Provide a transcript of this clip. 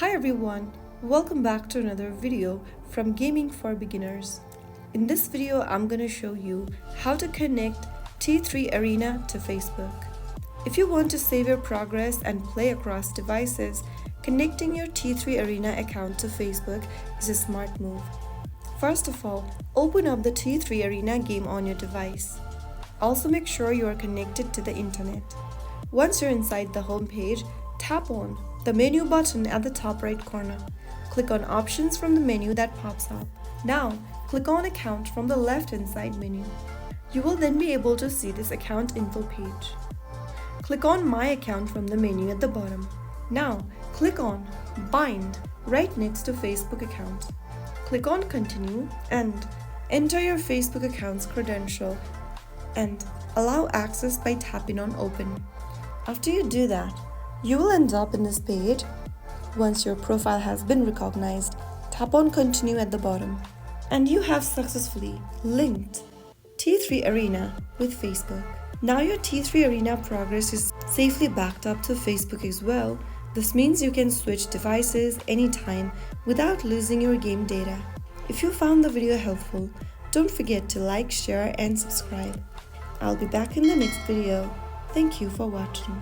Hi everyone, welcome back to another video from Gaming for Beginners. In this video, I'm going to show you how to connect T3 Arena to Facebook. If you want to save your progress and play across devices, connecting your T3 Arena account to Facebook is a smart move. First of all, open up the T3 Arena game on your device. Also make sure you are connected to the internet. Once you're inside the home page, tap on the menu button at the top right corner. Click on Options from the menu that pops up. Now, click on Account from the left-hand side menu. You will then be able to see this account info page. Click on My Account from the menu at the bottom. Now, click on Bind right next to Facebook account. Click on Continue and enter your Facebook account's credential and allow access by tapping on Open. After you do that, you will end up in this page. Once your profile has been recognized, tap on Continue at the bottom, and you have successfully linked T3 Arena with Facebook. Now your T3 Arena progress is safely backed up to Facebook as well. This means you can switch devices anytime without losing your game data. If you found the video helpful, don't forget to like, share, and subscribe. I'll be back in the next video. Thank you for watching.